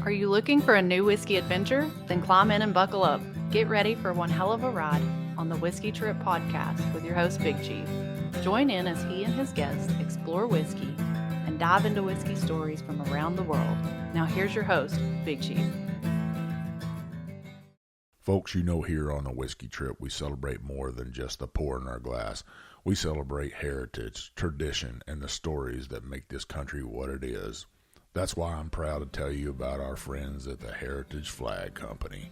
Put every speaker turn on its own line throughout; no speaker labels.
Are you looking for a new whiskey adventure? Then climb in and buckle up. Get ready for one hell of a ride on the Whiskey Trip podcast with your host, Big Chief. Join in as he and his guests explore whiskey and dive into whiskey stories from around the world. Now here's your host, Big Chief.
Folks, you know, here on the Whiskey Trip, we celebrate more than just the pour in our glass. We celebrate heritage, tradition, and the stories that make this country what it is. That's why I'm proud to tell you about our friends at the Heritage Flag Company.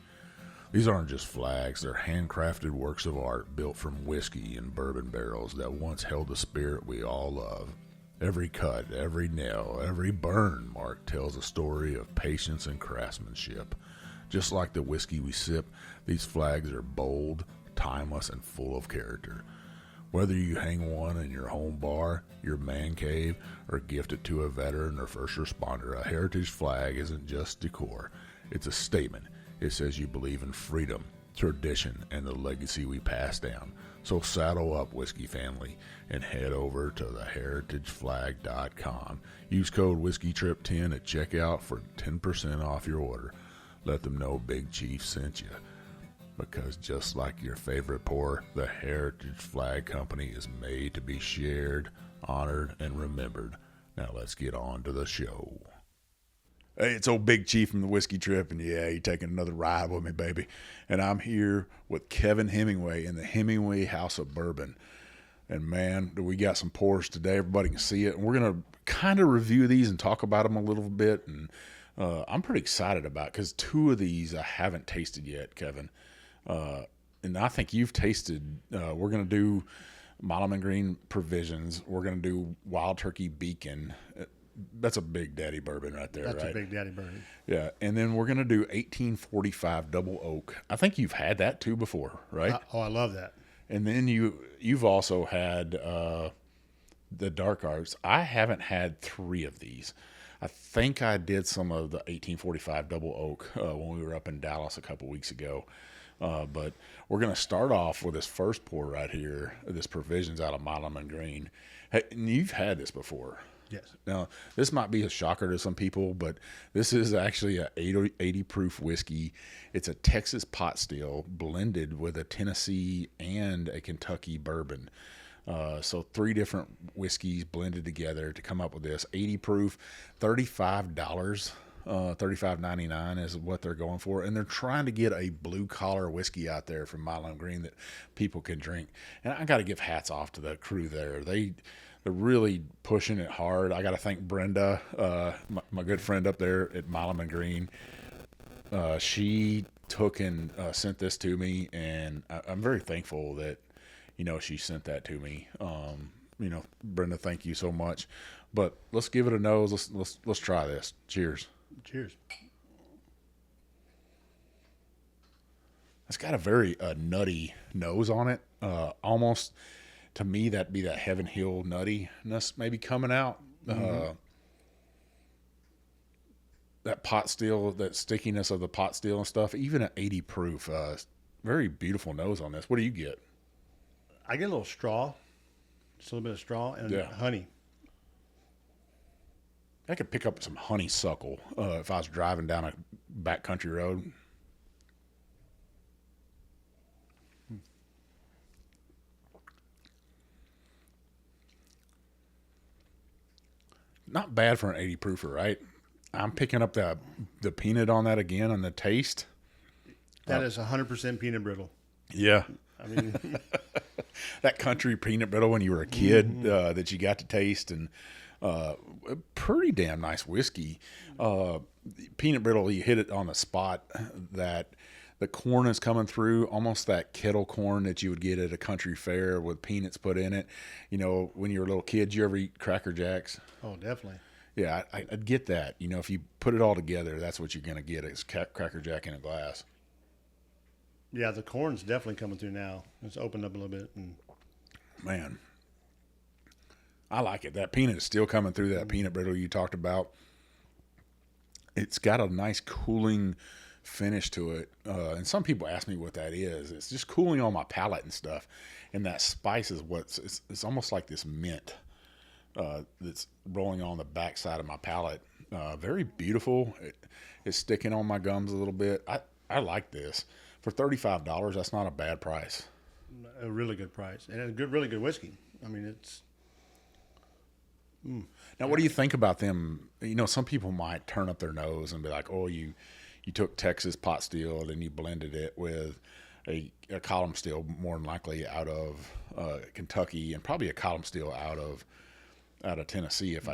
These aren't just flags, they're handcrafted works of art built from whiskey and bourbon barrels that once held the spirit we all love. Every cut, every nail, every burn mark tells a story of patience and craftsmanship. Just like the whiskey we sip, these flags are bold, timeless, and full of character. Whether you hang one in your home bar, your man cave, or gift it to a veteran or first responder, a heritage flag isn't just decor. It's a statement. It says you believe in freedom, tradition, and the legacy we pass down. So saddle up, whiskey family, and head over to theheritageflag.com. Use code WhiskeyTrip10 at checkout for 10% off your order. Let them know Big Chief sent you. Because just like your favorite pour, the Heritage Flag Company is made to be shared, honored, and remembered. Now let's get on to the show. Hey, it's old Big Chief from the Whiskey Trip, and yeah, you're taking another ride with me, baby. And I'm here with Kevin Hemingway in the Hemingway House of Bourbon. And man, we got some pours today. Everybody can see it. And we're going to kind of review these and talk about them a little bit. And I'm pretty excited about it because two of these I haven't tasted yet, Kevin. And I think you've tasted, we're going to do Milam Greene Provisions. We're going to do Wild Turkey Beacon. That's a big daddy bourbon right there,
That's
right?
a big daddy bourbon.
Yeah. And then we're going to do 1845 Double Oak. I think you've had that too before, right?
I love that.
And then you've also had the Dark Arts. I haven't had three of these. I think I did some of the 1845 Double Oak when we were up in Dallas a couple weeks ago. But we're going to start off with this first pour right here, this Provisions out of Milam and Greene. Hey, and you've had this before.
Yes.
Now, this might be a shocker to some people, but this is actually a 80 proof whiskey. It's a Texas pot still blended with a Tennessee and a Kentucky bourbon. So three different whiskeys blended together to come up with this 80 proof, $35, $35.99 is what they're going for. And they're trying to get a blue collar whiskey out there from Milam Greene that people can drink. And I got to give hats off to the crew there. They're really pushing it hard. I got to thank Brenda, my good friend up there at Milam and Greene. She took and sent this to me, and I'm very thankful that, she sent that to me. Brenda, thank you so much. But let's give it a nose. Let's try this. Cheers.
Cheers.
It's got a very nutty nose on it. Almost, to me, that'd be that Heaven Hill nuttiness maybe coming out.
Mm-hmm.
That pot still, that stickiness of the pot still and stuff. Even at 80 proof, very beautiful nose on this. What do you get?
I get a little straw, just a little bit of straw and honey.
I could pick up some honeysuckle if I was driving down a backcountry road. Not bad for an 80 proofer, right? I'm picking up the peanut on that again on the taste.
That is 100% peanut brittle.
Yeah.
I mean,
that country peanut brittle when you were a kid that you got to taste, and pretty damn nice whiskey. Peanut brittle, you hit it on the spot that the corn is coming through, almost that kettle corn that you would get at a country fair with peanuts put in it. When you were a little kid, did you ever eat Cracker Jacks?
Oh, definitely.
Yeah, I'd get that. If you put it all together, that's what you're going to get is Cracker Jack in a glass.
Yeah, the corn's definitely coming through now. It's opened up a little bit. And
man, I like it. That peanut is still coming through that peanut brittle you talked about. It's got a nice cooling finish to it. And some people ask me what that is. It's just cooling on my palate and stuff. And that spice is it's almost like this mint that's rolling on the backside of my palate. very beautiful. It's sticking on my gums a little bit. I like this. For $35, that's not a bad price.
A really good price and a really good whiskey. I mean, it's.
Now, what do you think about them? You know, some people might turn up their nose and be like, "Oh, you took Texas pot still and you blended it with a column still, more than likely out of Kentucky, and probably a column still out of Tennessee." If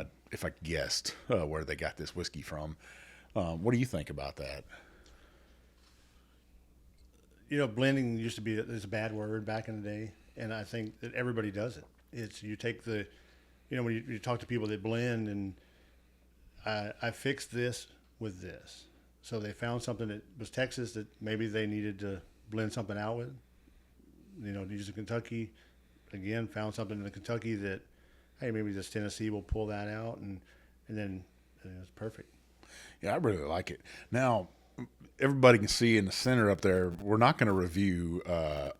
I guessed where they got this whiskey from, what do you think about that?
You know, blending used to be it's a bad word back in the day, and I think that everybody does it. It's you take the, you know, when you talk to people that blend, and I fixed this with this, so they found something that was Texas that maybe they needed to blend something out with. You know, using Kentucky, again, found something in the Kentucky that, hey, maybe this Tennessee will pull that out, and then it's perfect.
Yeah, I really like it. Now, everybody can see in the center up there, we're not going to review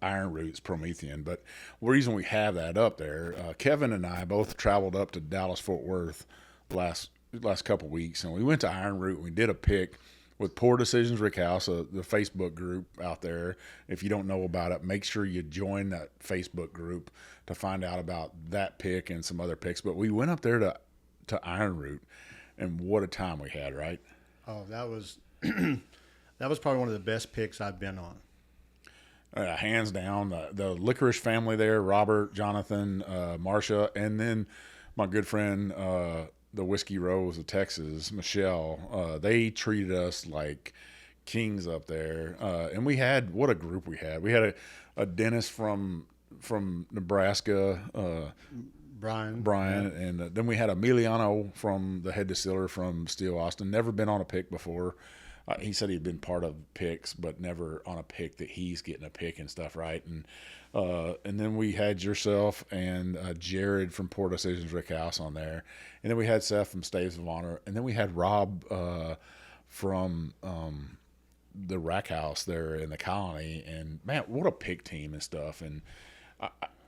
Iron Root's Promethean, but the reason we have that up there, Kevin and I both traveled up to Dallas-Fort Worth last couple weeks, and we went to Iron Root and we did a pick with Poor Decisions Rickhouse, the Facebook group out there. If you don't know about it, make sure you join that Facebook group to find out about that pick and some other picks. But we went up there to Iron Root, and what a time we had, right?
Oh, that was that was probably one of the best picks I've been on.
Hands down, the licorice family there, Robert, Jonathan, Marcia, and then my good friend, the Whiskey Rose of Texas, Michelle, they treated us like kings up there. And we had, what a group we had. We had a dentist from Nebraska, Brian,
yeah.
and then we had Emiliano from the head distiller from Steel Austin. Never been on a pick before. He said he'd been part of picks, but never on a pick that he's getting a pick and stuff, right? And then we had yourself and Jared from Poor Decisions Rickhouse on there, and then we had Seth from Staves of Honor, and then we had Rob from the Rack House there in the Colony. And man, what a pick team and stuff! And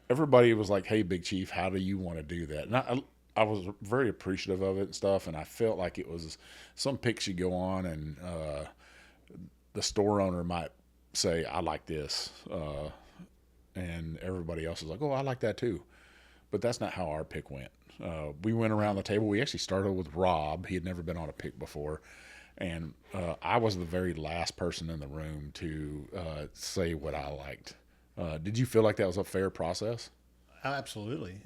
everybody was like, "Hey, Big Chief, how do you want to do that?" And I was very appreciative of it and stuff, and I felt like it was some picks you go on, and the store owner might say, "I like this," and everybody else is like, "Oh, I like that too." But that's not how our pick went. We went around the table. We actually started with Rob. He had never been on a pick before, and I was the very last person in the room to say what I liked. Did you feel like that was a fair process?
Absolutely.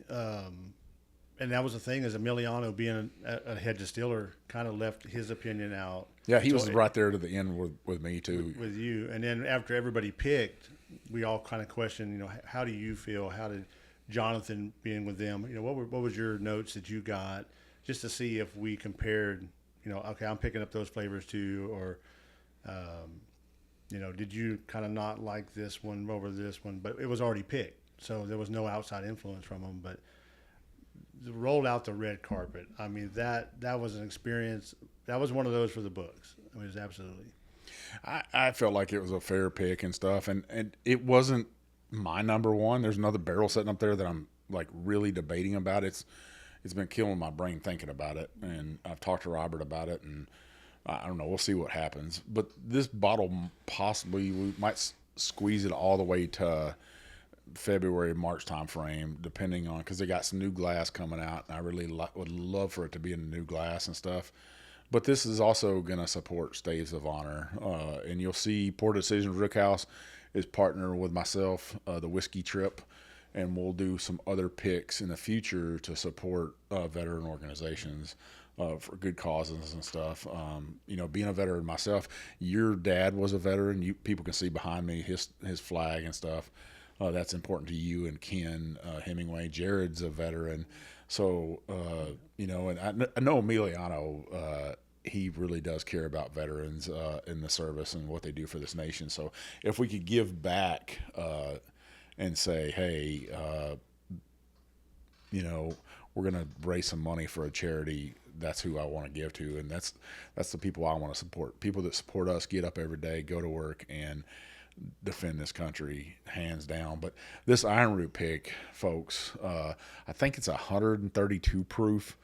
And that was the thing, is Emiliano being a head distiller kind of left his opinion out.
Yeah, he was right there to the end with me too.
With you. And then after everybody picked, we all kind of questioned, you know, how do you feel? How did Jonathan being with them, you know, what was your notes that you got, just to see if we compared, you know, okay, I'm picking up those flavors too, or, you know, did you kind of not like this one over this one? But it was already picked, so there was no outside influence from them. But rolled out the red carpet. I mean, that was an experience. That was one of those for the books. I mean, it was absolutely.
I felt like it was a fair pick and stuff, and it wasn't my number one. There's another barrel sitting up there that I'm like really debating about. It's been killing my brain thinking about it, and I've talked to Robert about it, and I don't know. We'll see what happens. But this bottle, possibly we might squeeze it all the way to February, March time frame, depending on, because they got some new glass coming out, and I really would love for it to be in the new glass and stuff. But this is also going to support Staves of Honor, and you'll see Poor Decisions Rickhouse is partner with myself, the Whiskey Trip, and we'll do some other picks in the future to support veteran organizations for good causes and stuff. You know, being a veteran myself, your dad was a veteran. People can see behind me his flag and stuff. That's important to you and Ken Hemingway. Jared's a veteran. So, you know, and I know Emiliano, he really does care about veterans in the service and what they do for this nation. So if we could give back and say, hey, you know, we're going to raise some money for a charity, that's who I want to give to. And that's the people I want to support. People that support us, get up every day, go to work, and defend this country, hands down. But this Iron Root pick, folks, I think it's 132 proof.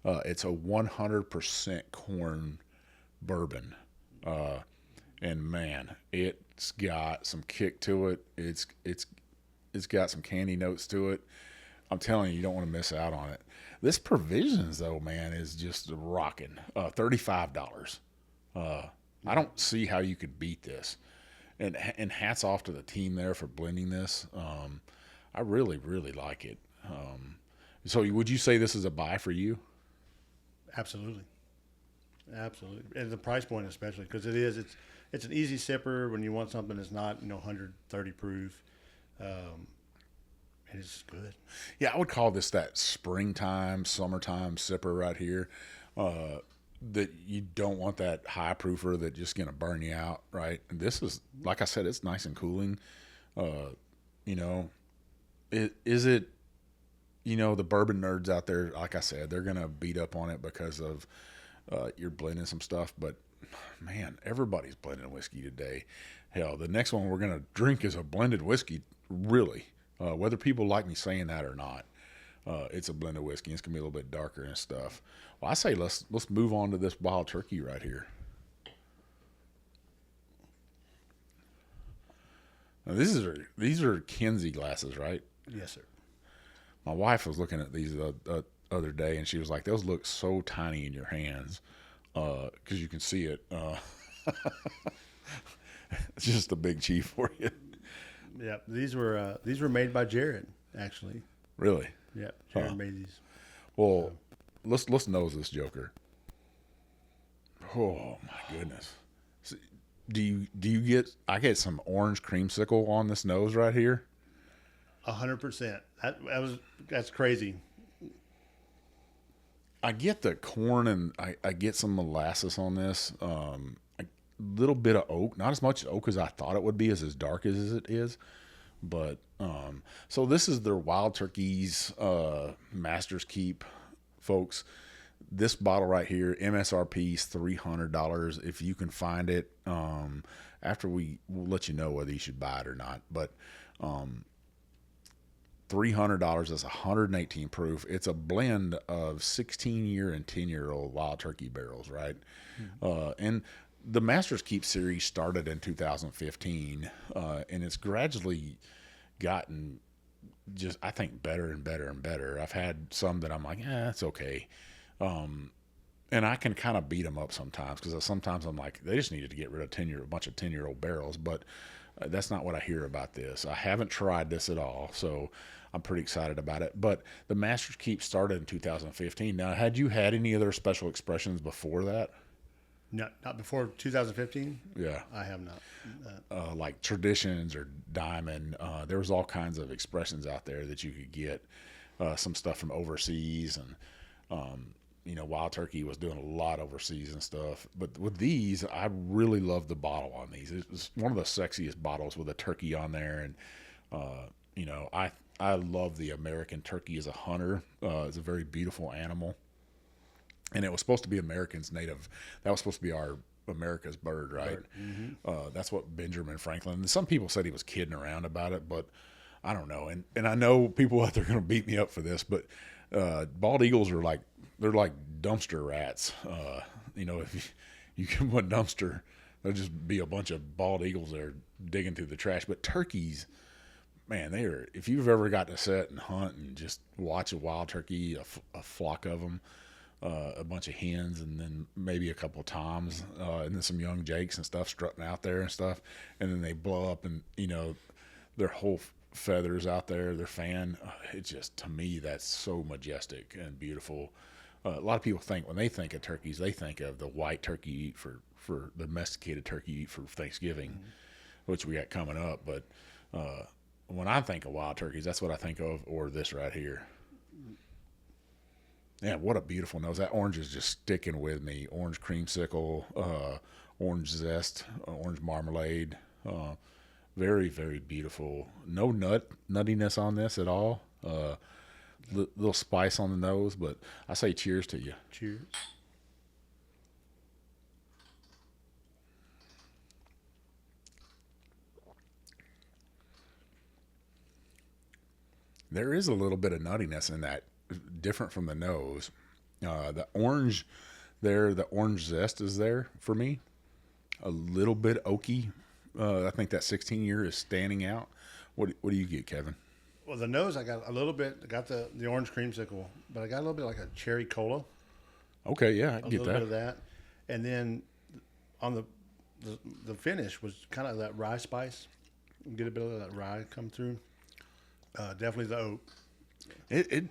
It's a 100% corn bourbon. And man, it's got some kick to it. It's got some candy notes to it. I'm telling you, you don't want to miss out on it. This Provisions though, man, is just rocking. $35. I don't see how you could beat this. And hats off to the team there for blending this. I really, really like it. So would you say this is a buy for you?
Absolutely. And the price point especially, because it's an easy sipper when you want something that's not 130 proof, and it's good.
Yeah, I would call this that springtime, summertime sipper right here. That you don't want that high proofer that just gonna burn you out, right? And this is, like I said, it's nice and cooling. Is it? The bourbon nerds out there, like I said, they're gonna beat up on it because of you're blending some stuff, but man, everybody's blending whiskey today. Hell, the next one we're going to drink is a blended whiskey, really. Whether people like me saying that or not, it's a blended whiskey. It's going to be a little bit darker and stuff. Well, I say let's move on to this wild turkey right here. Now, these are Kinsey glasses, right?
Yes, sir.
My wife was looking at these the other day, and she was like, "Those look so tiny in your hands, because you can see it." It's just a big chief for you.
Yep, these were made by Jared, actually.
Really?
Yep, Jared made these.
Well, let's nose this joker. Oh my goodness! So, do you get? I get some orange creamsicle on this nose right here.
100%. That's crazy.
I get the corn, and I get some molasses on this. A little bit of oak, not as much oak as I thought it would be, as dark as it is. But so this is their Wild Turkey's Master's Keep, folks. This bottle right here, MSRP is $300 if you can find it. After we'll let you know whether you should buy it or not. But $300 is 118 proof. It's a blend of 16-year and 10-year-old Wild Turkey barrels, right? And the Master's Keep series started in 2015, and it's gradually gotten just, I think, better and better and better. I've had some that I'm like, it's okay. And I can kind of beat them up sometimes, because sometimes I'm like, they just needed to get rid of a bunch of 10-year-old barrels, but that's not what I hear about this. I haven't tried this at all, so I'm pretty excited about it. But the Master's Keep started in 2015. Now, had you had any other special expressions before that?
No, not before 2015.
Yeah,
I have not.
like Traditions or Diamond. There was all kinds of expressions out there that you could get. Some stuff from overseas, and Wild Turkey was doing a lot overseas and stuff. But with these, I really love the bottle on these. It's one of the sexiest bottles with a turkey on there. And, I love the American turkey as a hunter. It's a very beautiful animal. And it was supposed to be Americans' native. That was supposed to be our America's bird, right? Mm-hmm. That's what Benjamin Franklin. And some people said he was kidding around about it, but I don't know. And I know people out there are going to beat me up for this, but bald eagles are like dumpster rats. If you give them a dumpster, there'll just be a bunch of bald eagles there digging through the trash. But turkeys, man, if you've ever got to sit and hunt and just watch a wild turkey, a flock of them, a bunch of hens, and then maybe a couple of toms, and then some young jakes and stuff strutting out there and stuff, and then they blow up, and their whole feathers out there, their fan. It just, to me, that's so majestic and beautiful. A lot of people think, when they think of turkeys, they think of the white turkey you eat for the domesticated turkey you eat for Thanksgiving, which we got coming up. But when I think of wild turkeys, that's what I think of, or this right here. Yeah, what a beautiful nose. That orange is just sticking with me. Orange creamsicle, orange zest, orange marmalade. Very, very beautiful. No nuttiness on this at all. Little spice on the nose, but I say cheers to you.
Cheers.
There is a little bit of nuttiness in that, different from the nose. The orange there, the orange zest is there for me. A little bit oaky. I think that 16 year is standing out. What do you get, Kevin?
Well, the nose, I got a little bit. I got the orange creamsicle, but I got a little bit like a cherry cola.
Okay, yeah, I can
A
get
little
that.
bit of that, and then on the finish was kind of that rye spice. Get a bit of that rye come through. Definitely the oak.
It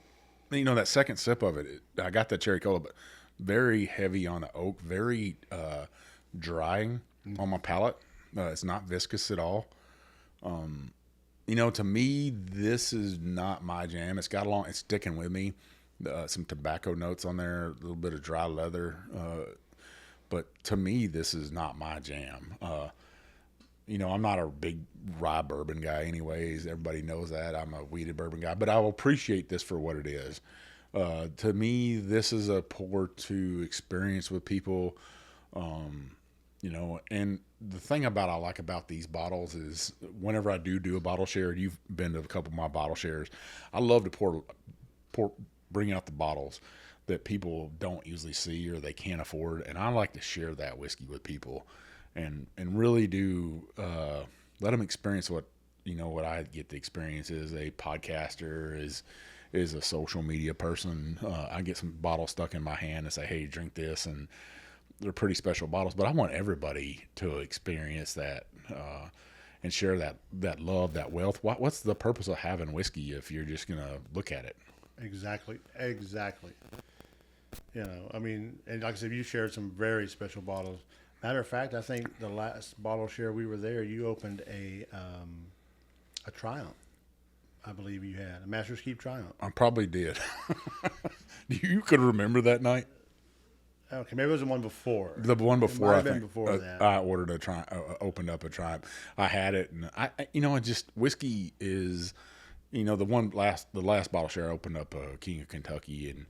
that second sip of it, I got that cherry cola, but very heavy on the oak, very drying on my palate. It's not viscous at all. To me, this is not my jam. It's sticking with me. Some tobacco notes on there, a little bit of dry leather. But to me, this is not my jam. I'm not a big rye bourbon guy anyways. Everybody knows that. I'm a wheated bourbon guy, but I will appreciate this for what it is. To me, this is a pour to experience with people. And the thing I like about these bottles is whenever I do a bottle share, you've been to a couple of my bottle shares, I love to bring out the bottles that people don't usually see or they can't afford. And I like to share that whiskey with people and really do, let them experience what I get to experience as a podcaster, is a social media person. I get some bottles stuck in my hand and say, hey, drink this. And they're pretty special bottles, but I want everybody to experience that and share that love, that wealth. What's the purpose of having whiskey if you're just going to look at it?
Exactly. And like I said, you shared some very special bottles. Matter of fact, I think the last bottle share we were there, you opened a Triumph. I believe you had a Master's Keep Triumph.
I probably did. You could remember that night?
Okay, maybe it was the one before.
The one before,
I think. Before that.
I ordered opened up a Triumph. I had it, and whiskey is, the last bottle share I opened up a King of Kentucky, and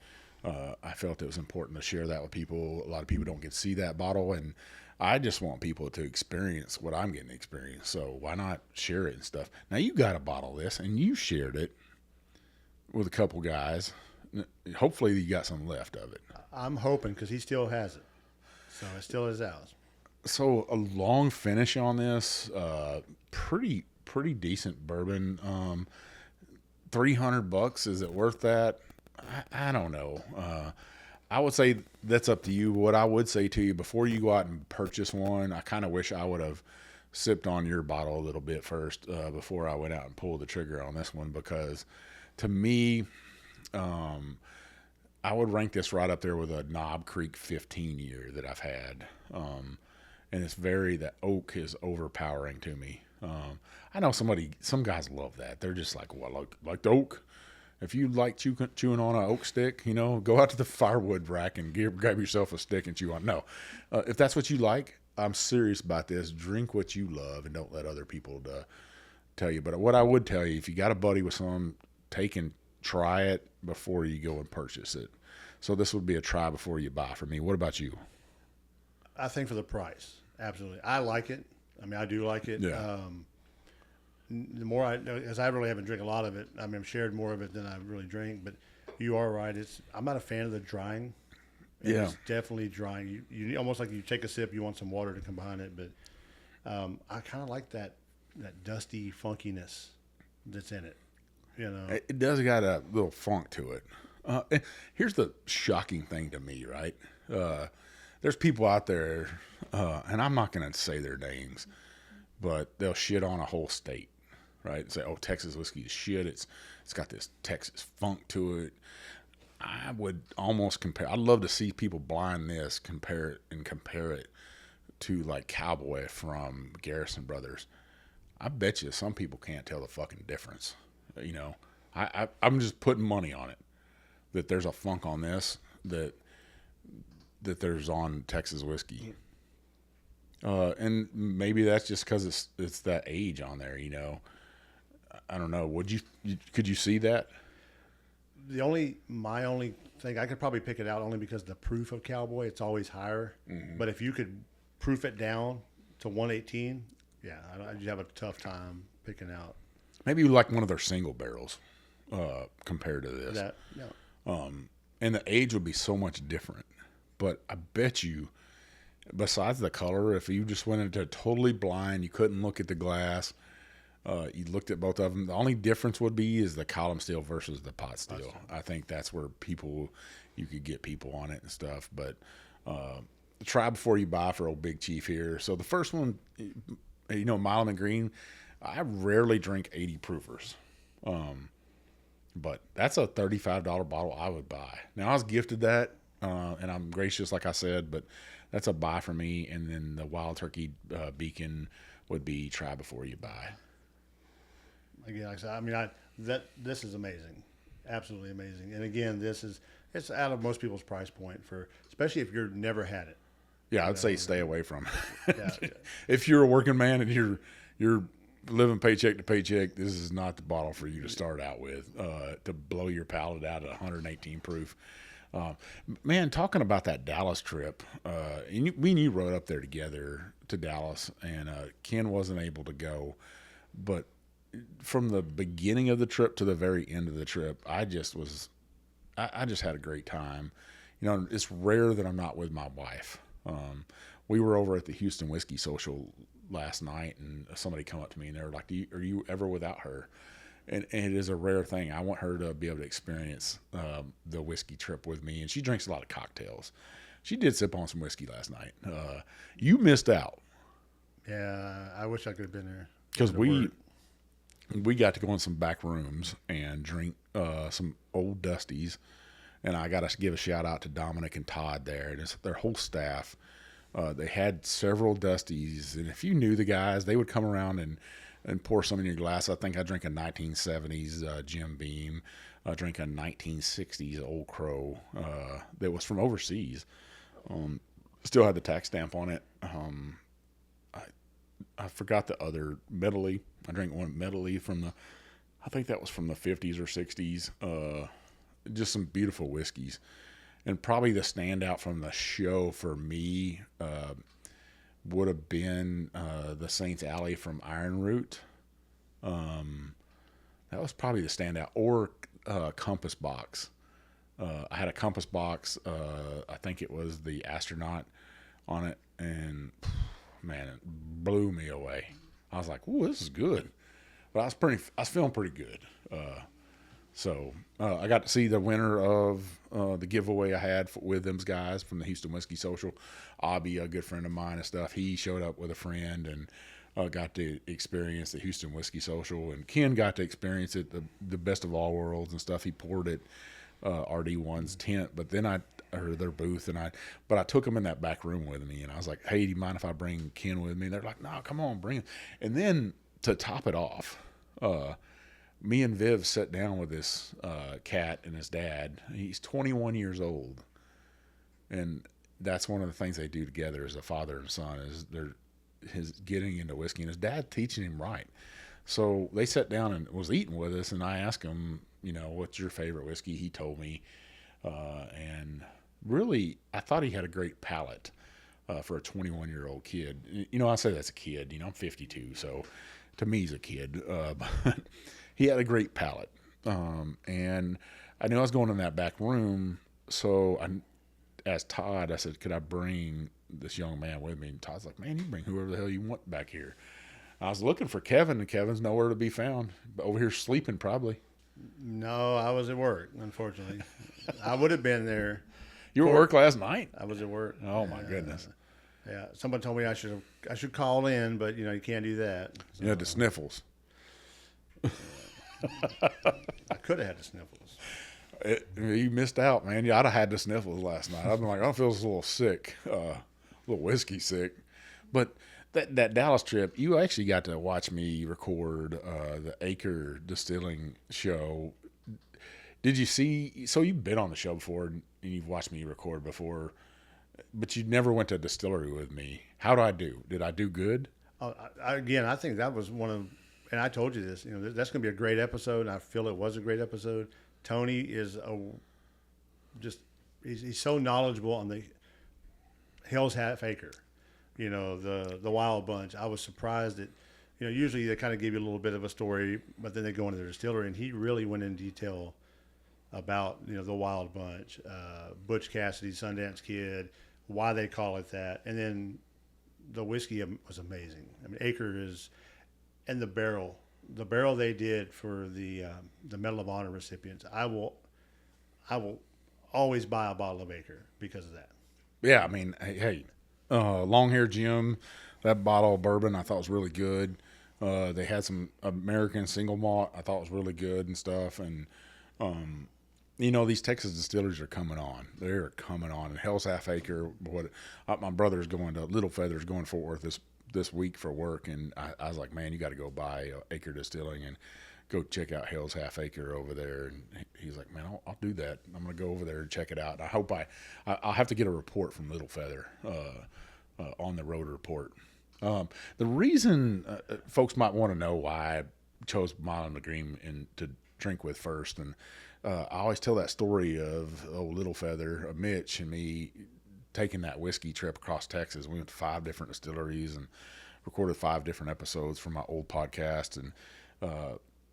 I felt it was important to share that with people. A lot of people don't get to see that bottle, and I just want people to experience what I'm getting to experience. So why not share it and stuff? Now you got a bottle of this, and you shared it with a couple guys. Hopefully you got some left of it.
I'm hoping because he still has it, so it still is ours.
So a long finish on this, pretty decent bourbon. $300, is it worth that? I don't know. I would say that's up to you. What I would say to you before you go out and purchase one, I kind of wish I would have sipped on your bottle a little bit first before I went out and pulled the trigger on this one, because to me, I would rank this right up there with a Knob Creek 15 year that I've had. And it's that oak is overpowering to me. I know some guys love that. They're just like, well, like the oak. If you like chewing on an oak stick, go out to the firewood rack and grab yourself a stick and chew on. No, if that's what you like, I'm serious about this. Drink what you love and don't let other people tell you. But what I would tell you, if you got a buddy with some, take and try it before you go and purchase it. So this would be a try before you buy for me. What about you?
I think for the price, absolutely. I like it. I do like it.
Yeah.
The more as I really haven't drank a lot of it. I've shared more of it than I really drink. But you are right. I'm not a fan of the drying. It's definitely drying. You almost like you take a sip, you want some water to come behind it. But I kind of like that dusty funkiness that's in it.
It does got a little funk to it. Here's the shocking thing to me, right? There's people out there, and I'm not going to say their names, but they'll shit on a whole state, right? And say, oh, Texas whiskey is shit. It's got this Texas funk to it. I would almost compare. I'd love to see people blind this, compare it to like Cowboy from Garrison Brothers. I bet you some people can't tell the fucking difference. I'm just putting money on it that there's a funk on this that there's on Texas whiskey. And maybe that's just because it's that age on there, I don't know. Could you see that?
My only thing, I could probably pick it out only because the proof of Cowboy, it's always higher. Mm-hmm. But if you could proof it down to 118, yeah, I'd have a tough time picking out. Maybe
you like one of their single barrels compared to this. and the age would be so much different. But I bet you, besides the color, if you just went into totally blind, you couldn't look at the glass. You looked at both of them. The only difference would be is the column steel versus the pot steel. I think that's where you could get people on it and stuff. But try before you buy for old Big Chief here. So the first one, Milam Greene, I rarely drink 80 proofers. But that's a $35 bottle I would buy. Now, I was gifted that, and I'm gracious, like I said, but that's a buy for me. And then the Wild Turkey Beacon would be try before you buy.
Again, like I said, this is amazing, absolutely amazing. And again, it's out of most people's price point especially if you've never had it.
Yeah, I'd say stay away from it.
Yeah.
If you're a working man and you're living paycheck to paycheck, this is not the bottle for you to start out with to blow your palate out at 118 proof. Man, talking about that Dallas trip, and you rode up there together to Dallas, and Ken wasn't able to go, but from the beginning of the trip to the very end of the trip, I just had a great time. It's rare that I'm not with my wife. We were over at the Houston Whiskey Social last night, and somebody come up to me and they were like, are you ever without her? And it is a rare thing. I want her to be able to experience the whiskey trip with me, and she drinks a lot of cocktails. She did sip on some whiskey last night. You missed out.
Yeah, I wish I could have been there.
Because we got to go in some back rooms and drink some old Dusties, and I got to give a shout out to Dominic and Todd there, and their whole staff. They had several Dusties, and if you knew the guys, they would come around and pour some in your glass. I think I drank a 1970s Jim Beam. I drank a 1960s Old Crow that was from overseas. Still had the tax stamp on it. I forgot the other Medley. I drank one Medley I think that was from the 50s or 60s. Just some beautiful whiskeys. And probably the standout from the show for me would have been the Saints Alley from Iron Root. That was probably the standout. Or Compass Box. I had a Compass Box. I think it was the Astronaut on it. And, man, it blew me away. I was like, ooh, this is good. But I was feeling pretty good. So I got to see the winner of the giveaway I had with them guys from the Houston Whiskey Social. Abby, a good friend of mine and stuff, he showed up with a friend and got to experience the Houston Whiskey Social. And Ken got to experience it, the best of all worlds and stuff. He poured at RD1's tent, but then or their booth, but I took him in that back room with me, and I was like, hey, do you mind if I bring Ken with me? And they're like, no, come on, bring him. And then to top it off, me and Viv sat down with this cat and his dad. He's 21 years old, and that's one of the things they do together as a father and son is his getting into whiskey, and his dad teaching him right. So they sat down and was eating with us, and I asked him, what's your favorite whiskey? He told me, and really, I thought he had a great palate for a 21-year-old kid. I say that's a kid. I'm 52, so to me he's a kid. But he had a great palate. And I knew I was going in that back room, so I asked Todd, I said, could I bring this young man with me? And Todd's like, man, you bring whoever the hell you want back here. I was looking for Kevin, and Kevin's nowhere to be found. Over here sleeping, probably.
No, I was at work, unfortunately. I would have been there.
You were at work last night?
I was at work.
Oh, my goodness.
Yeah, someone told me I should call in, but you can't do that. So,
you had the sniffles.
I could have had the sniffles.
You missed out, man. I'd have had the sniffles last night. I'd been like, I feel a little sick, a little whiskey sick. But that Dallas trip, you actually got to watch me record the Acre Distilling show. Did you see? So you've been on the show before, and you've watched me record before, but you never went to a distillery with me. How do I do? Did I do good?
Again, I think that was one of, and I told you this. That's going to be a great episode. And I feel it was a great episode. Tony is he's so knowledgeable on the Hell's Half Acre. The Wild Bunch. I was surprised that, usually they kind of give you a little bit of a story, but then they go into the distillery, and he really went in detail about the Wild Bunch, Butch Cassidy, Sundance Kid, why they call it that, and then the whiskey was amazing. I mean, Acre is, and the barrel they did for the Medal of Honor recipients. I will always buy a bottle of Acre because of that.
Yeah, I mean, hey, Long Hair Jim, that bottle of bourbon I thought was really good. They had some American single malt I thought was really good and stuff. And, these Texas distilleries are coming on. They're coming on. And Hell's Half Acre, my brother's going to Little Feather's going to Fort Worth this week for work. And I was like, man, you got to go buy Acre Distilling and go check out Hell's Half Acre over there. And he's like, man, I'll do that. I'm going to go over there and check it out. And I hope I'll have to get a report from Little Feather on the road report. The reason folks might want to know why I chose Milam Greene to drink with first, and I always tell that story of Little Feather, Mitch and me taking that whiskey trip across Texas. We went to 5 different distilleries and recorded 5 different episodes from my old podcast, and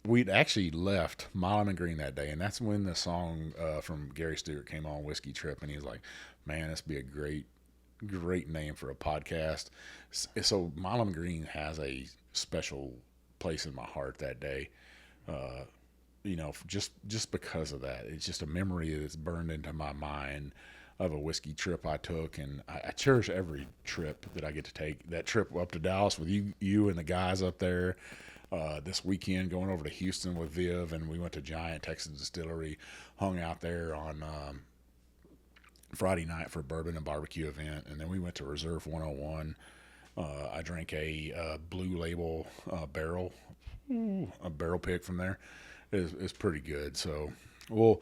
we'd actually left Milam Greene that day, and that's when the song from Gary Stewart came on, Whiskey Trip, and he's like, man, this would be a great name for a podcast. So Milam Greene has a special place in my heart that day, just because of that. It's just a memory that's burned into my mind of a whiskey trip I took, and I cherish every trip that I get to take. That trip up to Dallas with you and the guys up there, this weekend going over to Houston with Viv, and we went to Giant Texas Distillery, hung out there on Friday night for a bourbon and barbecue event, and then we went to Reserve 101. I drank a Blue Label barrel, a barrel pick from there. It's pretty good. So, well,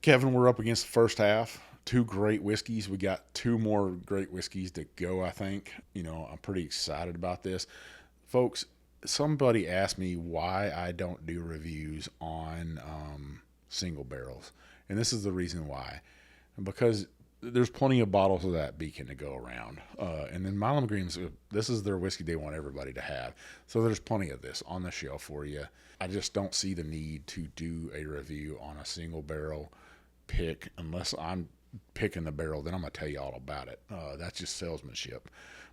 Kevin, we're up against the first half. 2 great whiskeys. We got 2 more great whiskeys to go, I think. I'm pretty excited about this. Folks, somebody asked me why I don't do reviews on single barrels, and this is the reason why. Because there's plenty of bottles of that Beacon to go around. And then Milam Greene's, this is their whiskey they want everybody to have. So there's plenty of this on the shelf for you. I just don't see the need to do a review on a single barrel pick unless I'm picking the barrel. Then I'm going to tell you all about it. That's just salesmanship.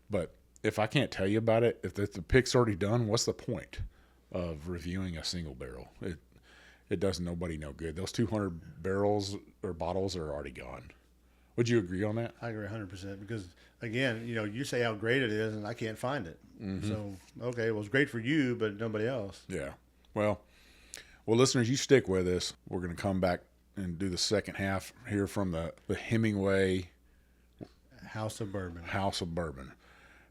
But if I can't tell you about it, if the pick's already done, what's the point of reviewing a single barrel? It does nobody no good. Those 200 barrels or bottles are already gone. Would you agree on that?
I agree 100% because, again, you say how great it is, and I can't find it. Mm-hmm. So, okay, well, it's great for you, but nobody else.
Yeah. Well, listeners, you stick with us. We're going to come back and do the second half here from the Hemingway
House of Bourbon.
House of Bourbon.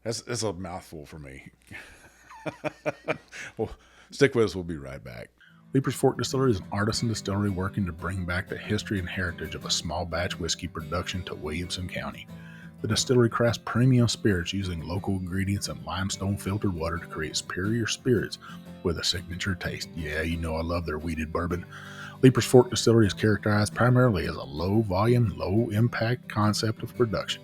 That's a mouthful for me. Well, stick with us. We'll be right back. Leaper's Fork Distillery is an artisan distillery working to bring back the history and heritage of a small batch whiskey production to Williamson County. The distillery crafts premium spirits using local ingredients and limestone filtered water to create superior spirits with a signature taste. Yeah, I love their wheated bourbon. Leaper's Fork Distillery is characterized primarily as a low volume, low impact concept of production.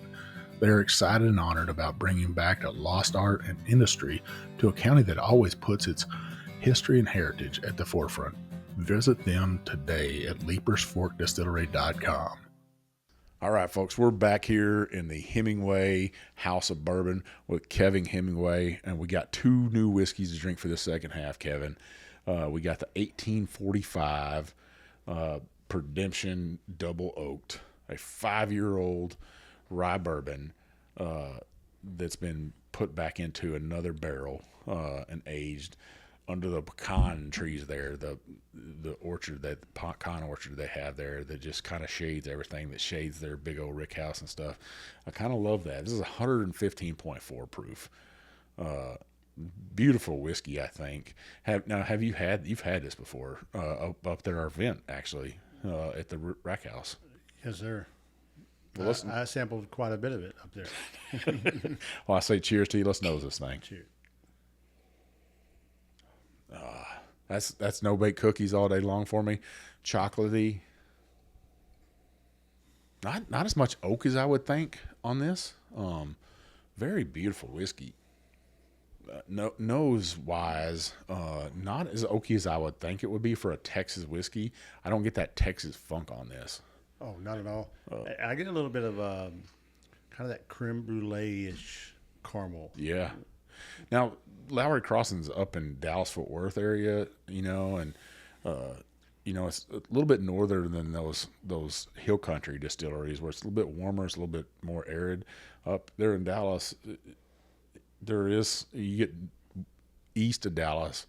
They are excited and honored about bringing back a lost art and industry to a county that always puts its history and heritage at the forefront. Visit them today at leapersforkdistillery.com. All right, folks, we're back here in the Hemingway House of Bourbon with Kevin Hemingway, and we got 2 new whiskeys to drink for the second half, Kevin. We got the 1845 Redemption Double Oaked, a 5-year-old rye bourbon that's been put back into another barrel and aged under the pecan trees there, the orchard, that pecan orchard they have there that just kind of shades everything, that shades their big old rick house and stuff. I kind of love that. This is 115.4 proof. Beautiful whiskey, I think. You've had this before up there, our event actually at the rack house?
Yes, sir.
Well,
I sampled quite a bit of it up there.
Well, I say cheers to you. Let's nose this thing.
Cheers.
That's no bake cookies all day long for me. Chocolatey. Not as much oak as I would think on this. Very beautiful whiskey. nose wise, not as oaky as I would think it would be for a Texas whiskey. I don't get that Texas funk on this.
Oh, not at all. I get a little bit of kind of that creme brulee-ish caramel.
Yeah. Now, Lowry Crossing's up in Dallas-Fort Worth area, and it's a little bit northern than those hill country distilleries where it's a little bit warmer, it's a little bit more arid. Up there in Dallas, you get east of Dallas,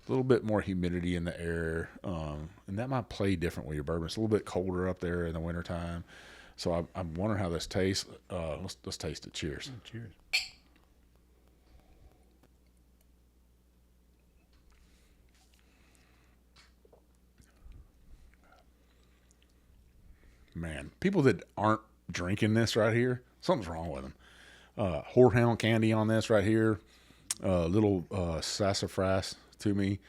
a little bit more humidity in the air, and that might play different with your bourbon. It's a little bit colder up there in the wintertime. So I'm wondering how this tastes. Let's taste it. Cheers.
Cheers.
Man, people that aren't drinking this right here, something's wrong with them. Whorehound candy on this right here. Little sassafras to me.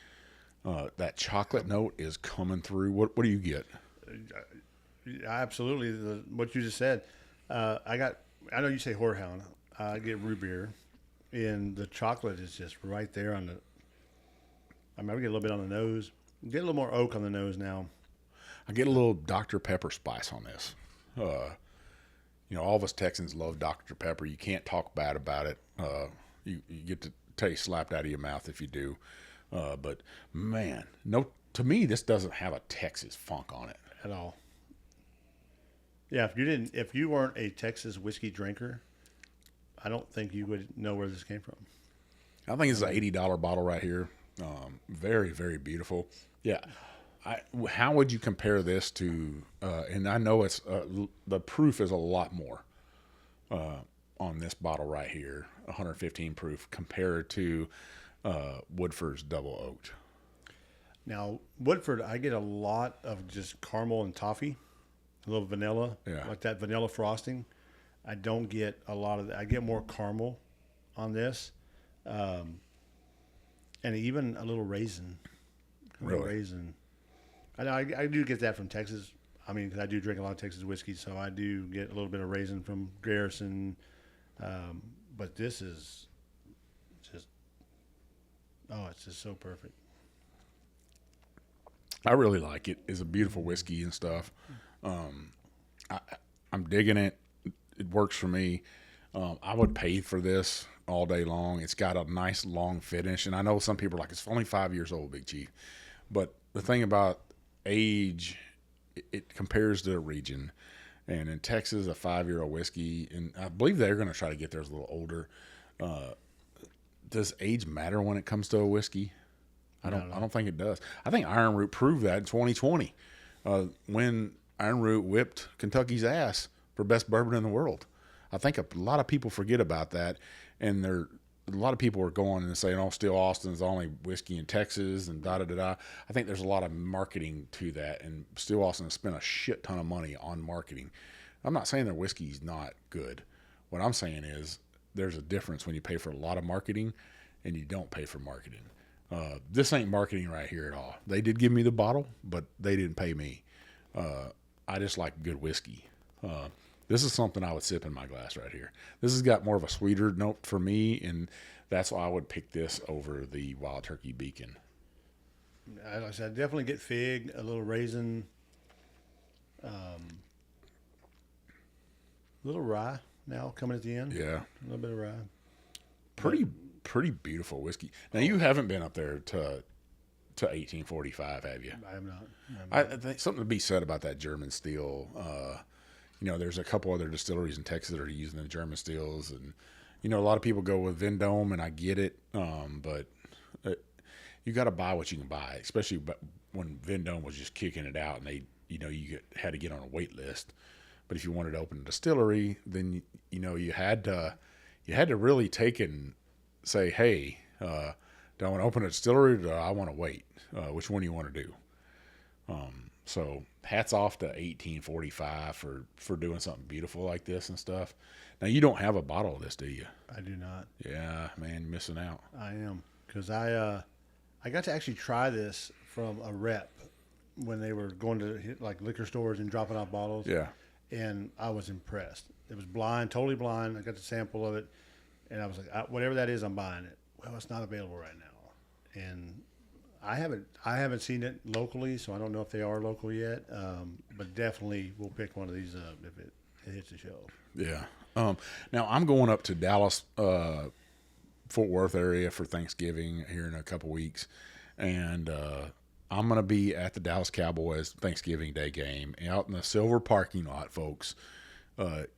That chocolate note is coming through. What do you get?
Absolutely, what you just said. I know you say whorehound. I get root beer, and the chocolate is just right there on the. I get a little bit on the nose. Get a little more oak on the nose now.
I get a little Dr. Pepper spice on this. All of us Texans love Dr. Pepper. You can't talk bad about it. You get the taste slapped out of your mouth if you do. But man, to me, this doesn't have a Texas funk on it
at all. Yeah, if you weren't a Texas whiskey drinker, I don't think you would know where this came from.
I think it's an $80 bottle right here. Very, very beautiful. Yeah. How would you compare this to? And I know it's the proof is a lot more on this bottle right here, 115 proof, compared to Woodford's Double Oaked.
Now, Woodford, I get a lot of just caramel and toffee, a little vanilla, like that vanilla frosting. I don't get a lot of that. I get more caramel on this, and even a little raisin. Raisin. I do get that from Texas. Because I do drink a lot of Texas whiskey, so I do get a little bit of raisin from Garrison. But this is just, it's just so perfect.
I really like it. It's a beautiful whiskey and stuff. I'm digging it. It works for me. I would pay for this all day long. It's got a nice long finish, and I know some people are like, it's only 5 years old, Big Chief. But the thing about age, it compares to a region. And in Texas, a 5-year-old whiskey, and I believe they're going to try to get theirs a little older. Does age matter when it comes to a whiskey? I don't think it does. I think Iron Root proved that in 2020 when Iron Root whipped Kentucky's ass for best bourbon in the world. I think a lot of people forget about that, and a lot of people are going and saying, Still Austin's the only whiskey in Texas and da-da-da-da. I think there's a lot of marketing to that, and Still Austin has spent a shit ton of money on marketing. I'm not saying their whiskey's not good. What I'm saying is there's a difference when you pay for a lot of marketing and you don't pay for marketing. This ain't marketing right here at all. They did give me the bottle, but they didn't pay me. I just like good whiskey. This is something I would sip in my glass right here. This has got more of a sweeter note for me, and that's why I would pick this over the Wild Turkey Beacon.
Like I said, definitely get fig, a little raisin, a little rye now coming at the end.
Yeah.
A little bit of rye.
Pretty beautiful whiskey. Now, you haven't been up there to 1845, have you?
I have not.
I think something to be said about that German steel. There's a couple other distilleries in Texas that are using the German steels, and a lot of people go with Vendome, and I get it, but you got to buy what you can buy, especially when Vendome was just kicking it out, and they, had to get on a wait list. But if you wanted to open a distillery, then you had to really take and say, hey, do I want to open a distillery, or do I want to wait? Which one do you want to do? So hats off to 1845 for doing something beautiful like this and stuff. Now, you don't have a bottle of this, do you?
I do not.
Yeah, man, you're missing out.
I am, because I got to actually try this from a rep when they were going to liquor stores and dropping off bottles.
Yeah.
And I was impressed. It was blind, totally blind. I got the sample of it, and I was like, whatever that is, I'm buying it. Well, it's not available right now, and I haven't seen it locally, so I don't know if they are local yet. But definitely, we'll pick one of these up if it hits the shelf.
Yeah. Now I'm going up to Dallas, Fort Worth area for Thanksgiving here in a couple weeks, and I'm going to be at the Dallas Cowboys Thanksgiving Day game out in the Silver parking lot, folks.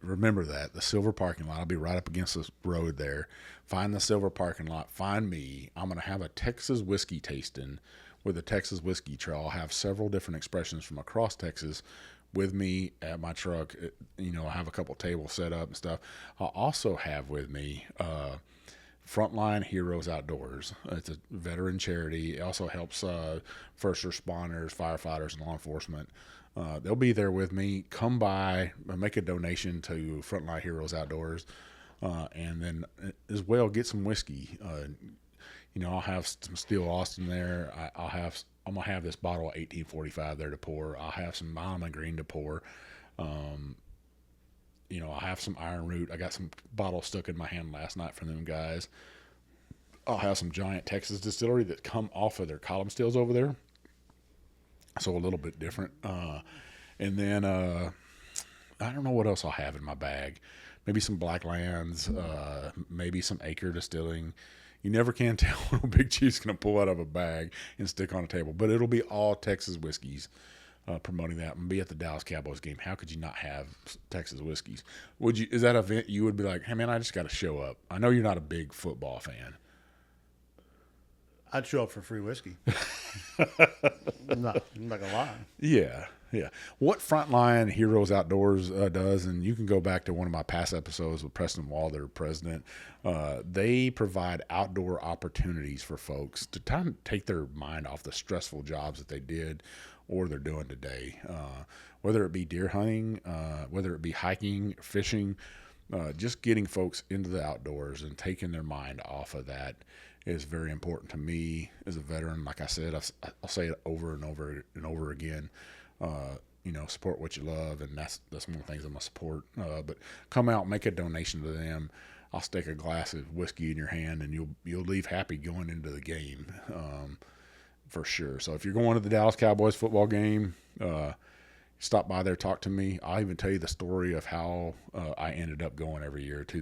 Remember that, the Silver parking lot. I'll be right up against the road there. Find the Silver parking lot. Find me. I'm going to have a Texas whiskey tasting with a Texas whiskey trail. I'll have several different expressions from across Texas with me at my truck. I have a couple tables set up and stuff. I'll also have with me Frontline Heroes Outdoors. It's a veteran charity. It also helps first responders, firefighters, and law enforcement. They'll be there with me. Come by, make a donation to Frontline Heroes Outdoors, and then as well get some whiskey. I'll have some Steel Austin there. I'm gonna have this bottle of 1845 there to pour. I'll have some Milam Greene to pour. I'll have some Iron Root. I got some bottles stuck in my hand last night from them guys. I'll have some Giant Texas Distillery that come off of their column stills over there. So a little bit different. And then I don't know what else I'll have in my bag. Maybe some Blacklands, maybe some Acre Distilling. You never can tell what Big Chief's going to pull out of a bag and stick on a table. But it'll be all Texas whiskeys promoting that. And be at the Dallas Cowboys game. How could you not have Texas whiskeys? Is that an event you would be like, hey, man, I just got to show up? I know you're not a big football fan.
I'd show up for free whiskey. I'm not gonna lie.
Yeah. What Frontline Heroes Outdoors does, and you can go back to one of my past episodes with Preston Wall, their president. They provide outdoor opportunities for folks to take their mind off the stressful jobs that they did or they're doing today. Whether it be deer hunting, whether it be hiking, fishing, just getting folks into the outdoors and taking their mind off of that is very important to me as a veteran. Like I said, I'll say it over and over and over again. Support what you love, and that's one of the things I'm gonna support. But come out, make a donation to them. I'll stick a glass of whiskey in your hand, and you'll leave happy going into the game, for sure. So if you're going to the Dallas Cowboys football game, stop by there, talk to me. I'll even tell you the story of how I ended up going every year to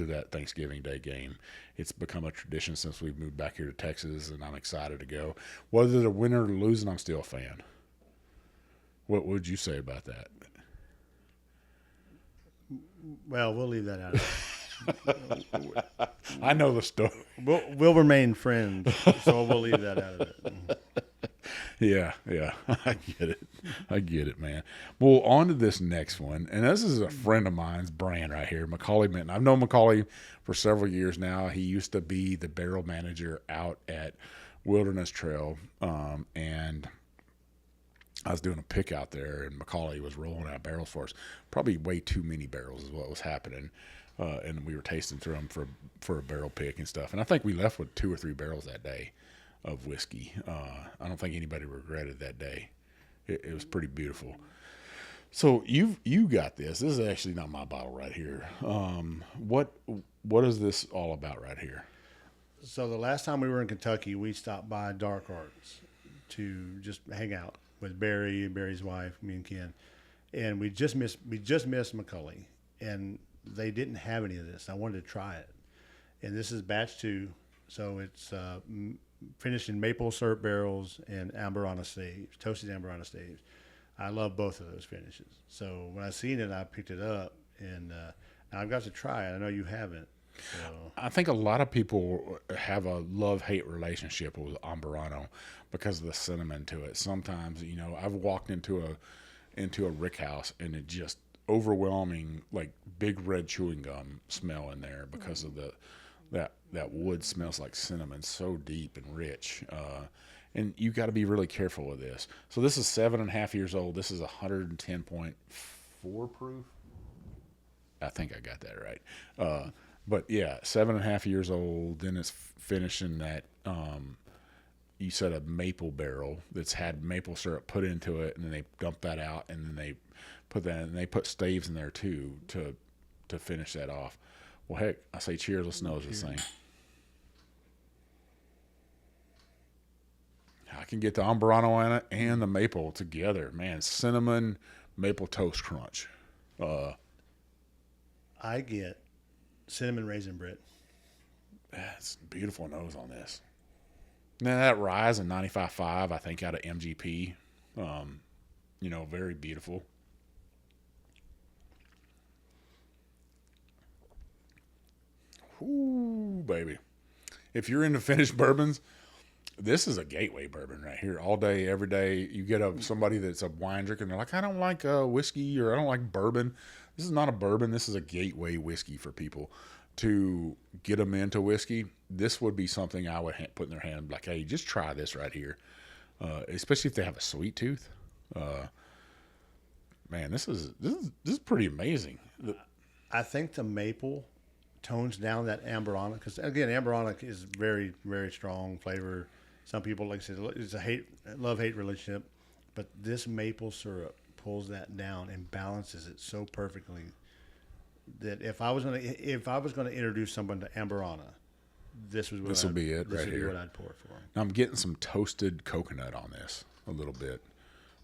that Thanksgiving Day game. It's become a tradition since we've moved back here to Texas, and I'm excited to go. Whether they're winning or losing, I'm still a fan. What would you say about that?
Well, we'll leave that out.
I know the story.
We'll remain friends, so we'll leave that out of it.
Yeah, I get it, man. Well, on to this next one, and this is a friend of mine's brand right here, Macaulay Minton. I've known Macaulay for several years now. He used to be the barrel manager out at Wilderness Trail, and I was doing a pick out there, and Macaulay was rolling out barrels for us. Probably way too many barrels is what was happening, and we were tasting through them for a barrel pick and stuff. And I think we left with 2 or 3 barrels that day of whiskey. I don't think anybody regretted that day. It was pretty beautiful. So you got this. This is actually not my bottle right here. What is this all about right here?
So the last time we were in Kentucky, we stopped by Dark Arts to just hang out with Barry and Barry's wife, me and Ken, and we just missed Macaulay, and they didn't have any of this. I wanted to try it, and this is batch 2, so it's finished in maple syrup barrels and Amberana staves, toasted Amberana staves. I love both of those finishes. So when I seen it, I picked it up, and now I've got to try it. I know you haven't. So.
I think a lot of people have a love-hate relationship with Amberano because of the cinnamon to it. Sometimes, I've walked into a rick house and it just overwhelming, like big red chewing gum smell in there because of that wood smells like cinnamon, so deep and rich. And you got to be really careful with this. So this is 7.5 years old. This is 110.4 proof. I think I got that right. But yeah, 7.5 years old. Then it's finishing that. You said a maple barrel that's had maple syrup put into it, and then they dump that out, and then they put that, and they put staves in there too to finish that off. Well, heck, I say cheers. Let's nose this thing. can get the Amburano in it and the maple together. Man, cinnamon maple toast crunch.
I get cinnamon raisin bread.
It's a beautiful nose on this. Now that rise in 95.5, I think out of MGP, very beautiful. Ooh, baby. If you're into finished bourbons, this is a gateway bourbon right here. All day, every day, you get somebody that's a wine drinker, and they're like, I don't like whiskey, or I don't like bourbon. This is not a bourbon. This is a gateway whiskey for people to get them into whiskey. This would be something I would put in their hand, like, hey, just try this right here, especially if they have a sweet tooth. Man, this is pretty amazing.
I think the maple tones down that Amburana, because again, Amburana is very, very strong flavor. Some people, like I said, it's a love-hate relationship, but this maple syrup pulls that down and balances it so perfectly that if I was going to introduce someone to Amburana, this will be it right here. What I'd pour it for.
Now I'm getting some toasted coconut on this a little bit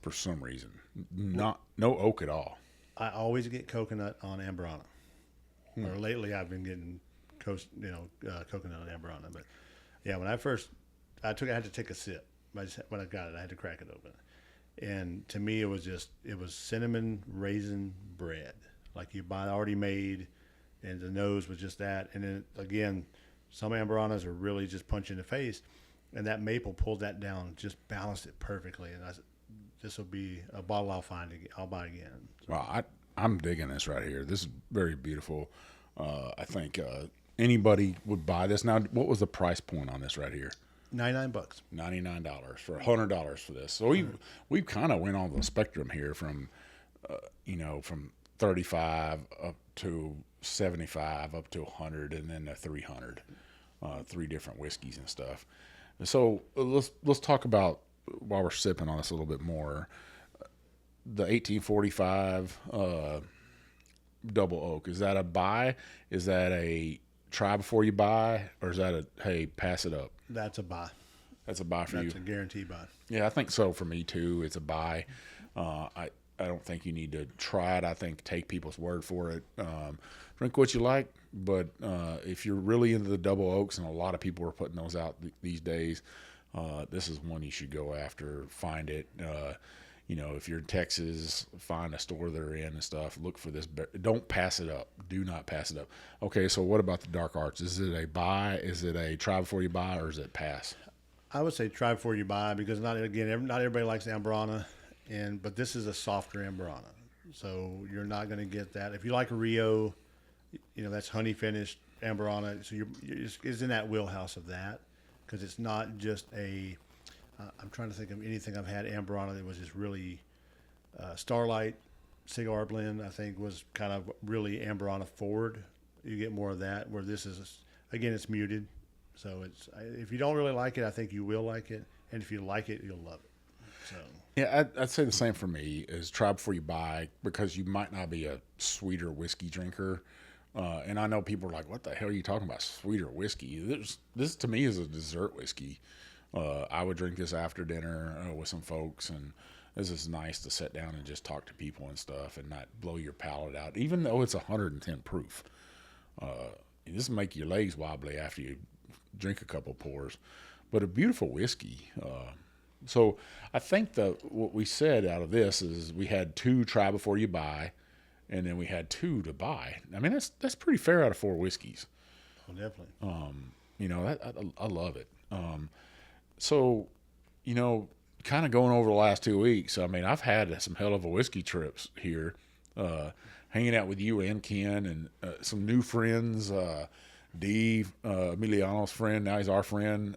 for some reason. No oak at all.
I always get coconut on Amburana. Or lately, I've been getting coconut on Amburana. But yeah, when I had to take a sip. When I got it, I had to crack it open. And to me, it was cinnamon raisin bread, like you buy already made, and the nose was just that. And then again, some Amburanas are really just punch in the face, and that maple pulled that down, just balanced it perfectly. And I said, this will be a bottle I'll buy again. So.
Well, I'm digging this right here. This is very beautiful. I think anybody would buy this. Now, what was the price point on this right here?
$99.
$99 for $100 for this. So we've kind of went on the spectrum here from, from 35 up to 75 up to 100 and then to 300, 3 different whiskeys and stuff. So let's talk about, while we're sipping on this a little bit more, the 1845 double oak. Is that a buy? Is that a try before you buy? Or is that a, hey, pass it up?
That's a buy.
That's a buy for you?
That's a guaranteed buy.
Yeah, I think so for me too. It's a buy. I don't think you need to try it. I think take people's word for it. Drink what you like, but if you're really into the double oaks, and a lot of people are putting those out these days, this is one you should go after. Find it. If you're in Texas, find a store they're in and stuff. Look for this. Don't pass it up. Do not pass it up. Okay, so what about the dark arts? Is it a buy? Is it a try before you buy, or is it pass?
I would say try before you buy, because not everybody likes Amburana, but this is a softer Amburana, so you're not going to get that. If you like a Rio, that's honey finished Amburana, so it's in that wheelhouse of that, because it's not just a. I'm trying to think of anything I've had Amburana that was just really Starlight cigar blend. I think was kind of really Amburana forward. You get more of that. Where this is again, it's muted. So if you don't really like it, I think you will like it, and if you like it, you'll love it. So
yeah, I'd say the same for me is try before you buy, because you might not be a sweeter whiskey drinker. And I know people are like, what the hell are you talking about, sweeter whiskey? This to me is a dessert whiskey. I would drink this after dinner with some folks, and this is nice to sit down and just talk to people and stuff and not blow your palate out, even though it's 110 proof. This will make your legs wobbly after you drink a couple pours, but a beautiful whiskey. So I think what we said out of this is we had 2 try before you buy, and then we had 2 to buy. I mean, that's pretty fair out of 4 whiskeys.
Oh, definitely.
I love it. So, kind of going over the last 2 weeks, I mean, I've had some hell of a whiskey trips here, hanging out with you and Ken and some new friends, Dee, Emiliano's friend, now he's our friend,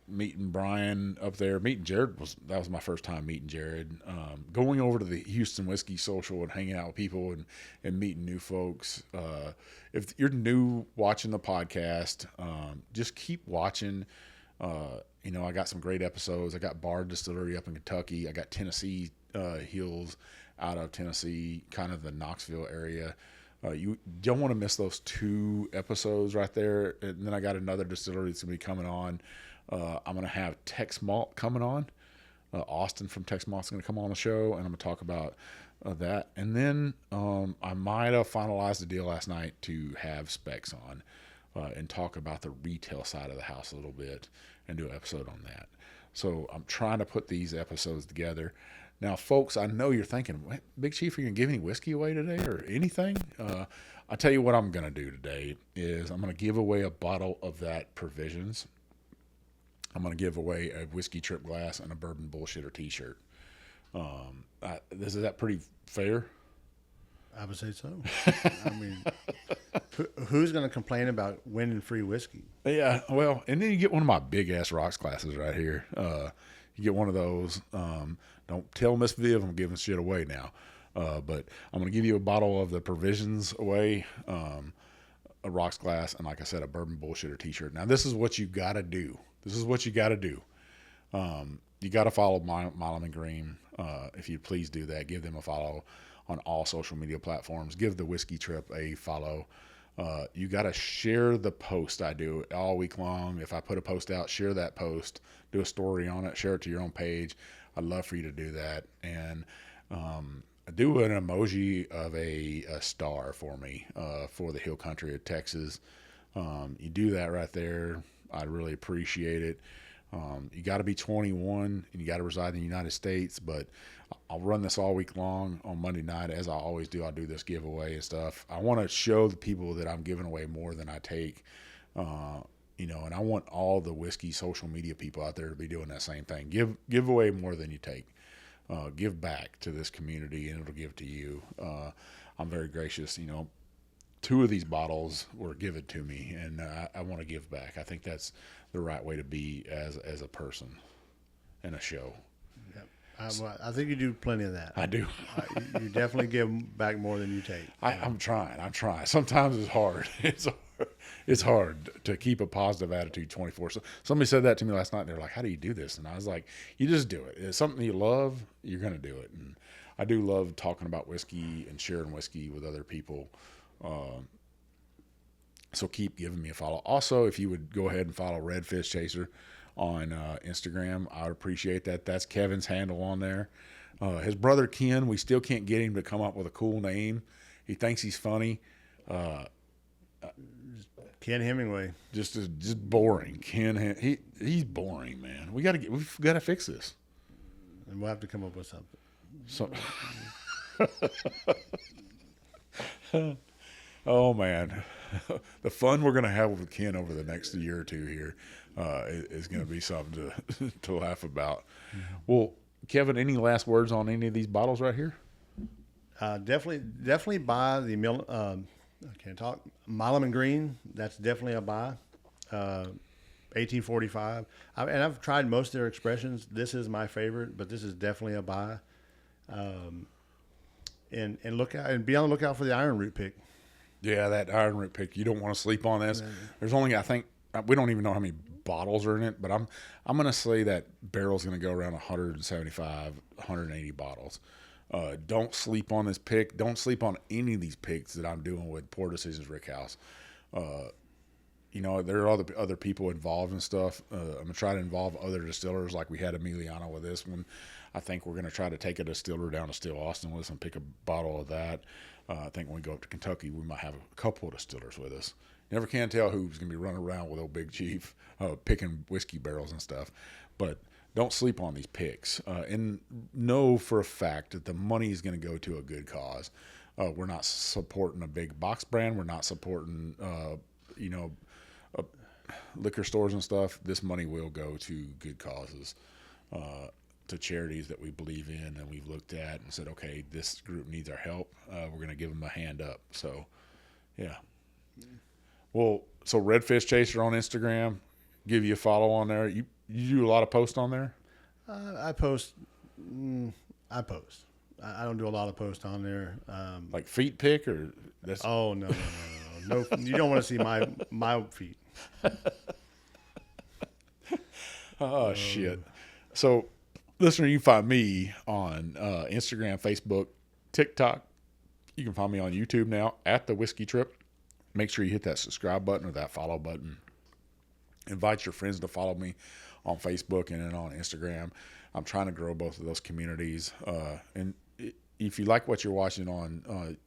meeting Brian up there. Meeting Jared that was my first time meeting Jared. Going over to the Houston Whiskey Social and hanging out with people and meeting new folks. If you're new watching the podcast, just keep watching. I got some great episodes. I got Bard Distillery up in Kentucky. I got Tennessee Hills out of Tennessee, kind of the Knoxville area. You don't want to miss those 2 episodes right there. And then I got another distillery that's going to be coming on I'm going to have Tex Malt coming on. Austin from Tex Malt's going to come on the show, and I'm going to talk about that. And then I might have finalized the deal last night to have Specs on and talk about the retail side of the house a little bit and do an episode on that. So I'm trying to put these episodes together. Now, folks, I know you're thinking, Big Chief, are you going to give any whiskey away today or anything? I'll tell you what I'm going to do today is I'm going to give away a bottle of that Provisions. I'm going to give away a Whiskey Trip glass and a Bourbon Bullshitter t-shirt. Is that pretty fair?
I would say so. I mean, who's going to complain about winning free whiskey?
Yeah, well, and then you get one of my big-ass rocks glasses right here. You get one of those. Don't tell Miss Viv I'm giving shit away now. But I'm going to give you a bottle of the Provisions away, a rocks glass, and like I said, a Bourbon Bullshitter t-shirt. Now, this is what you got to do. You got to follow Milam Greene. If you'd please do that, give them a follow on all social media platforms. Give the Whiskey Trip a follow. You got to share the post I do all week long. If I put a post out, share that post, do a story on it, share it to your own page. I'd love for you to do that. And do an emoji of a star for me for the Hill Country of Texas. You do that right there. I'd really appreciate it. You got to be 21 and you got to reside in the United States, but I'll run this all week long on Monday night. As I always do, I'll do this giveaway and stuff. I want to show the people that I'm giving away more than I take, and I want all the whiskey social media people out there to be doing that same thing. Give away more than you take. Give back to this community and it'll give to you. I'm very gracious, 2 of these bottles were given to me, and I want to give back. I think that's the right way to be as a person in a show.
Yep. I think you do plenty of that.
I do.
You definitely give back more than you take.
I'm trying. Sometimes it's hard. It's hard to keep a positive attitude 24. So somebody said that to me last night. They're like, "How do you do this?" And I was like, "You just do it. It's something you love. You're going to do it." And I do love talking about whiskey and sharing whiskey with other people. So keep giving me a follow. Also, if you would go ahead and follow Redfish Chaser on Instagram, I would appreciate that. That's Kevin's handle on there. His brother Ken, we still can't get him to come up with a cool name. He thinks he's funny.
Ken Hemingway.
Just boring. He's boring, man. We've got to fix this.
And we'll have to come up with something.
Oh man, the fun we're going to have with Ken over the next year or two here is going to be something to laugh about. Mm-hmm. Well, Kevin, any last words on any of these bottles right here?
Definitely buy the Milam Greene. That's definitely a buy. 1845. And I've tried most of their expressions. This is my favorite, but this is definitely a buy. And look out and be on the lookout for the Iron Root pick.
Yeah, that Iron Root pick. You don't want to sleep on this. There's only, I think, we don't even know how many bottles are in it, but I'm going to say that barrel's going to go around 175, 180 bottles. Don't sleep on this pick. Don't sleep on any of these picks that I'm doing with Poor Decisions Rickhouse. There are other people involved and stuff. I'm going to try to involve other distillers like we had Emiliano with this one. I think we're going to try to take a distiller down to Still Austin with us and pick a bottle of that. I think when we go up to Kentucky, we might have a couple of distillers with us. Never can tell who's going to be running around with old Big Chief picking whiskey barrels and stuff. But don't sleep on these picks. And know for a fact that the money is going to go to a good cause. We're not supporting a big box brand. We're not supporting, liquor stores and stuff. This money will go to good causes, to charities that we believe in and we've looked at and said, okay, this group needs our help. We're going to give them a hand up. So, yeah. Well, so Redfish Chaser on Instagram, give you a follow on there. You do a lot of posts on there?
I post. I don't do a lot of posts on there.
Like feet pick or that's?
Oh no. You don't want to see my feet.
Oh shit. So, listener, you can find me on Instagram, Facebook, TikTok. You can find me on YouTube now at The Whiskey Trip. Make sure you hit that subscribe button or that follow button. Invite your friends to follow me on Facebook and then on Instagram. I'm trying to grow both of those communities. And if you like what you're watching on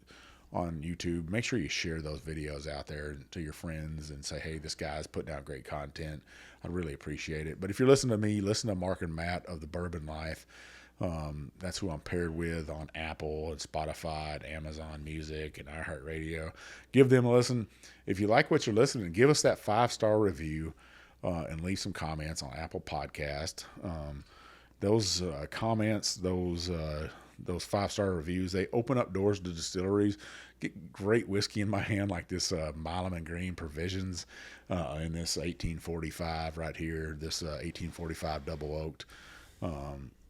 YouTube, make sure you share those videos out there to your friends and say, hey, this guy's putting out great content. I'd really appreciate it. But if you're listening to me, listen to Mark and Matt of the Bourbon Life. That's who I'm paired with on Apple and Spotify and Amazon Music and iHeartRadio. Give them a listen. If you like what you're listening, give us that 5-star review and leave some comments on Apple Podcast. Those comments, those 5-star reviews, they open up doors to distilleries. Get great whiskey in my hand, like this Milam Greene Provisions in this 1845 right here, this 1845 double oaked.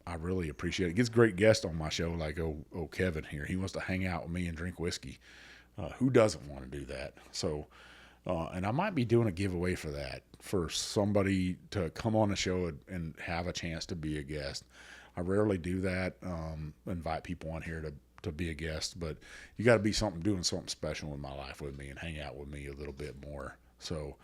I really appreciate it. Gets great guests on my show, like Kevin here. He wants to hang out with me and drink whiskey. Who doesn't want to do that? So, and I might be doing a giveaway for that, for somebody to come on the show and have a chance to be a guest. I rarely do that, invite people on here to be a guest, but you got to be doing something special in my life with me and hang out with me a little bit more. So,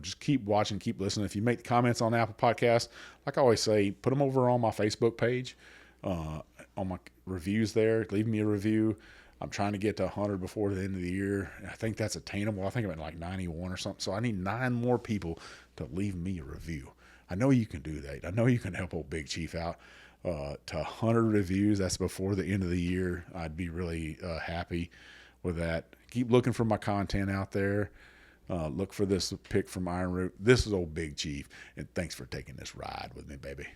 just keep watching, keep listening. If you make comments on Apple Podcasts, like I always say, put them over on my Facebook page, on my reviews there. Leave me a review. I'm trying to get to 100 before the end of the year. I think that's attainable. I think I'm at like 91 or something. So I need 9 more people to leave me a review. I know you can do that. I know you can help old Big Chief out. To 100 reviews, that's before the end of the year. I'd be really happy with that. Keep looking for my content out there. Look for this pick from Iron Root. This is old Big Chief, and thanks for taking this ride with me, baby.